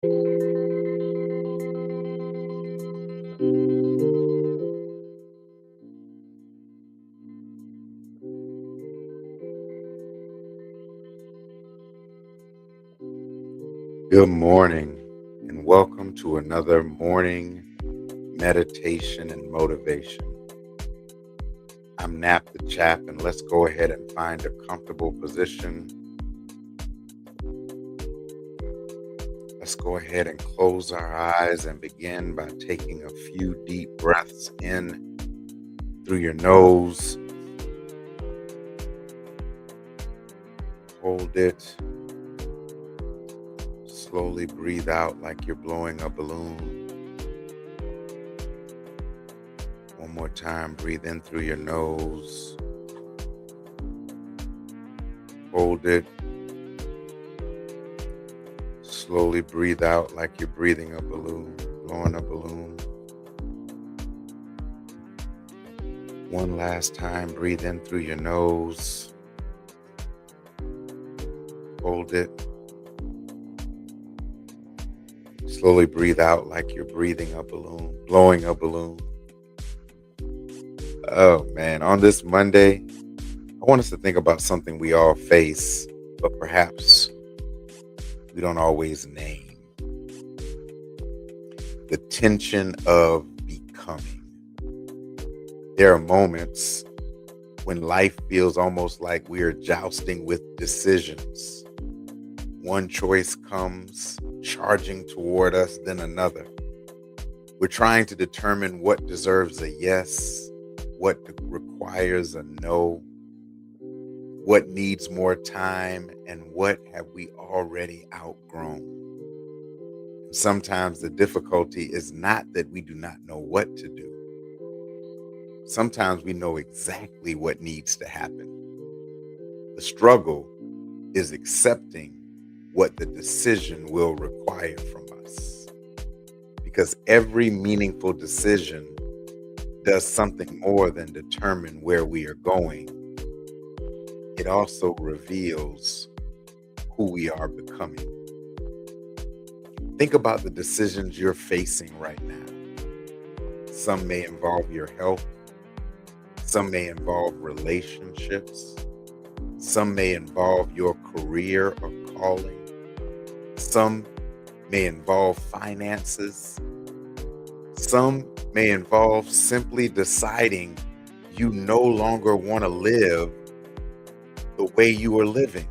Good morning, and welcome to another morning meditation and motivation. I'm Nap the Chap, and let's go ahead and find a comfortable position. Let's go ahead and close our eyes and begin by taking a few deep breaths in through your nose. Hold it. Slowly breathe out like you're blowing a balloon. One more time, breathe in through your nose. Hold it. Slowly breathe out like you're breathing a balloon, blowing a balloon. One last time, breathe in through your nose. Hold it. Slowly breathe out like you're breathing a balloon, blowing a balloon. Oh man, on this Monday, I want us to think about something we all face, but perhaps we don't always name. The tension of becoming. There are moments when life feels almost like we're jousting with decisions. One choice comes charging toward us, then another. We're trying to determine what deserves a yes, what requires a no, what needs more time, and what have we already outgrown. And sometimes the difficulty is not that we do not know what to do. Sometimes we know exactly what needs to happen. The struggle is accepting what the decision will require from us. Because every meaningful decision does something more than determine where we are going. It also reveals who we are becoming. Think about the decisions you're facing right now. Some may involve your health. Some may involve relationships. Some may involve your career or calling. Some may involve finances. Some may involve simply deciding you no longer want to live the way you were living.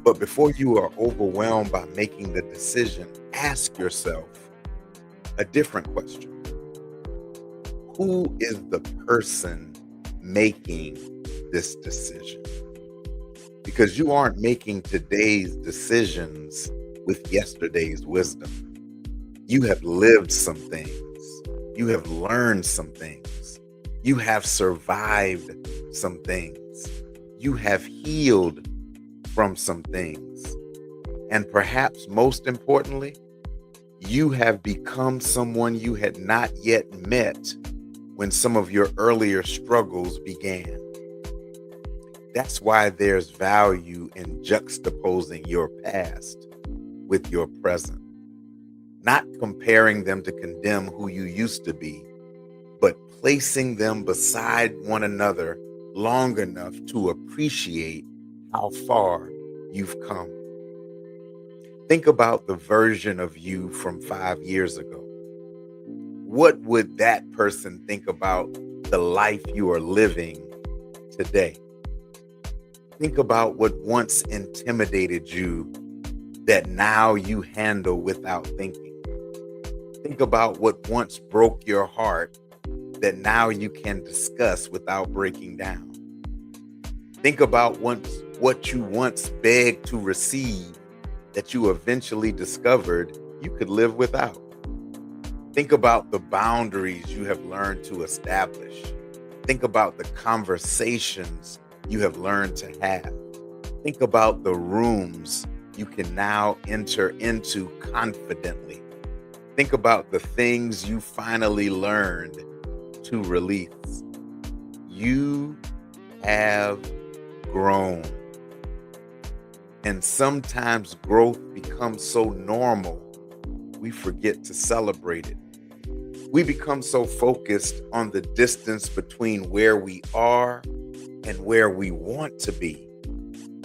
But before you are overwhelmed by making the decision, ask yourself a different question. Who is the person making this decision? Because you aren't making today's decisions with yesterday's wisdom. You have lived some things. You have learned some things. You have survived some things. You have healed from some things. And perhaps most importantly, you have become someone you had not yet met when some of your earlier struggles began. That's why there's value in juxtaposing your past with your present. Not comparing them to condemn who you used to be, but placing them beside one another long enough to appreciate how far you've come. Think about the version of you from 5 years ago. What would that person think about the life you are living today? Think about what once intimidated you that now you handle without thinking. Think about what once broke your heart that now you can discuss without breaking down. Think about what you once begged to receive that you eventually discovered you could live without. Think about the boundaries you have learned to establish. Think about the conversations you have learned to have. Think about the rooms you can now enter into confidently. Think about the things you finally learned to release. You have grown. And sometimes growth becomes so normal, we forget to celebrate it. We become so focused on the distance between where we are and where we want to be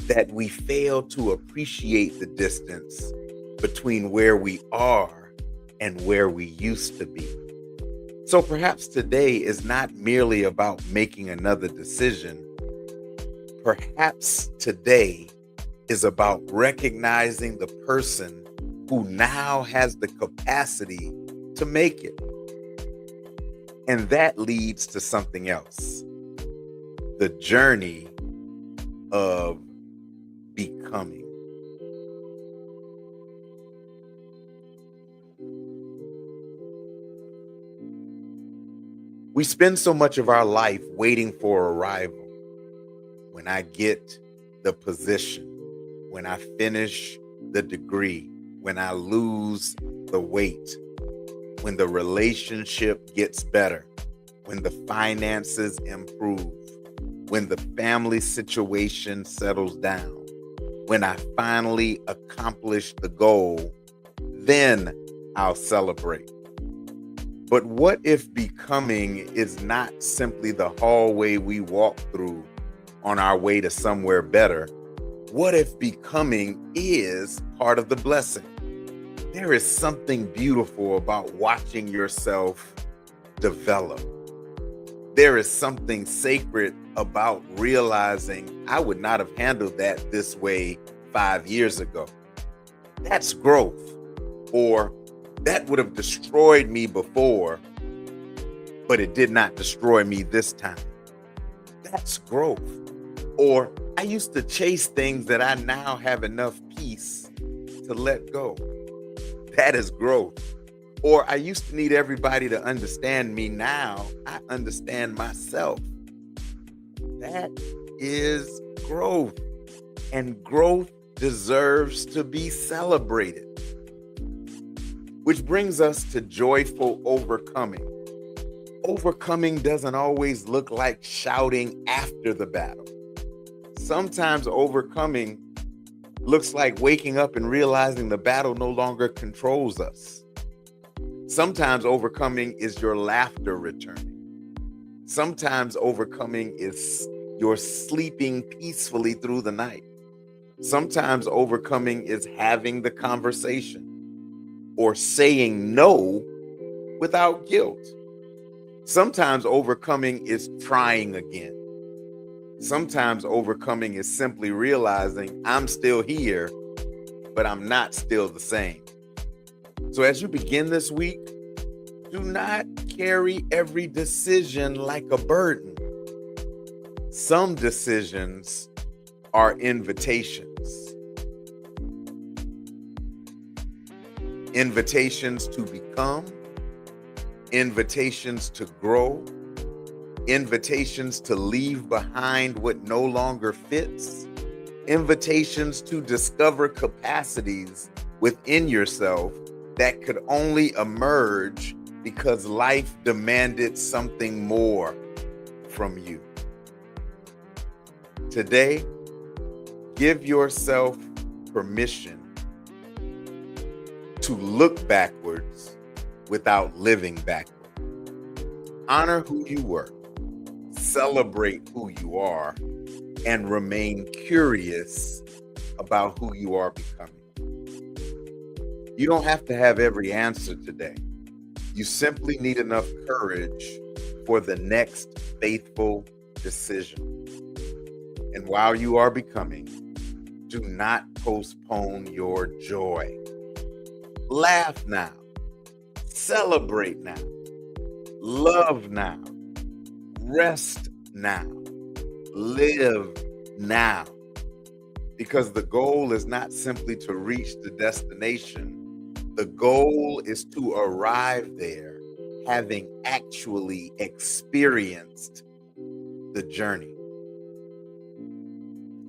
that we fail to appreciate the distance between where we are and where we used to be. So perhaps today is not merely about making another decision. Perhaps today is about recognizing the person who now has the capacity to make it. And that leads to something else, the journey of becoming. We spend so much of our life waiting for arrival. When I get the position, when I finish the degree, when I lose the weight, when the relationship gets better, when the finances improve, when the family situation settles down, when I finally accomplish the goal, then I'll celebrate. But what if becoming is not simply the hallway we walk through on our way to somewhere better? What if becoming is part of the blessing? There is something beautiful about watching yourself develop. There is something sacred about realizing I would not have handled that this way 5 years ago. That's growth. Or that would have destroyed me before, but it did not destroy me this time. That's growth. Or I used to chase things that I now have enough peace to let go. That is growth. Or I used to need everybody to understand me. Now I understand myself. That is growth. And growth deserves to be celebrated. Which brings us to joyful overcoming. Overcoming doesn't always look like shouting after the battle. Sometimes overcoming looks like waking up and realizing the battle no longer controls us. Sometimes overcoming is your laughter returning. Sometimes overcoming is your sleeping peacefully through the night. Sometimes overcoming is having the conversation or saying no without guilt. Sometimes overcoming is trying again. Sometimes overcoming is simply realizing I'm still here, but I'm not still the same. So as you begin this week, do not carry every decision like a burden. Some decisions are invitations. Invitations to become, invitations to grow, invitations to leave behind what no longer fits, invitations to discover capacities within yourself that could only emerge because life demanded something more from you. Today, give yourself permission to look backwards without living backward. Honor who you were, celebrate who you are, and remain curious about who you are becoming. You don't have to have every answer today. You simply need enough courage for the next faithful decision. And while you are becoming, do not postpone your joy. Laugh now, celebrate now, love now, rest now, live now. Because the goal is not simply to reach the destination. The goal is to arrive there having actually experienced the journey.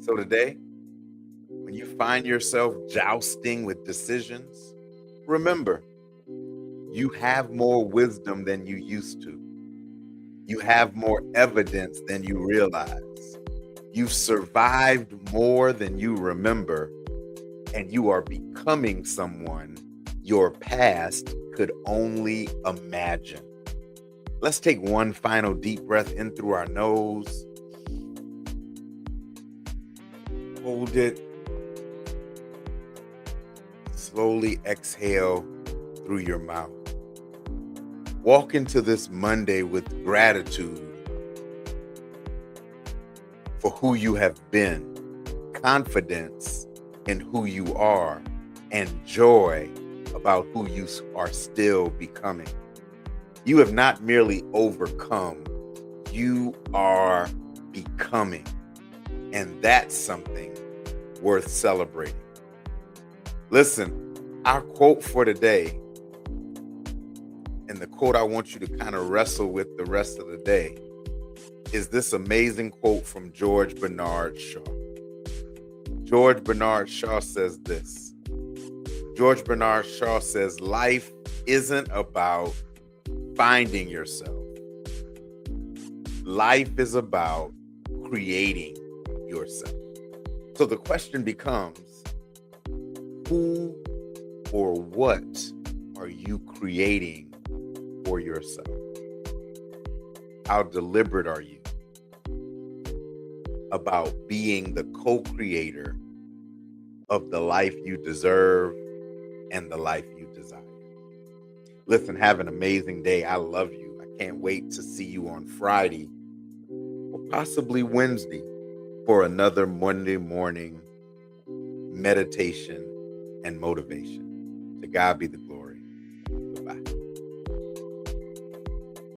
So today, when you find yourself jousting with decisions, remember, you have more wisdom than you used to. You have more evidence than you realize. You've survived more than you remember, and you are becoming someone your past could only imagine. Let's take one final deep breath in through our nose. Hold it. Slowly exhale through your mouth. Walk into this Monday with gratitude for who you have been, confidence in who you are, and joy about who you are still becoming. You have not merely overcome, you are becoming. And that's something worth celebrating. Listen, our quote for today, and the quote I want you to kind of wrestle with the rest of the day, is this amazing quote from George Bernard Shaw. George Bernard Shaw says this. George Bernard Shaw says, life isn't about finding yourself. Life is about creating yourself. So the question becomes, who or what are you creating for yourself? How deliberate are you about being the co-creator of the life you deserve and the life you desire? Listen, have an amazing day. I love you. I can't wait to see you on Friday or possibly Wednesday for another Monday morning meditation and motivation. To God be the glory.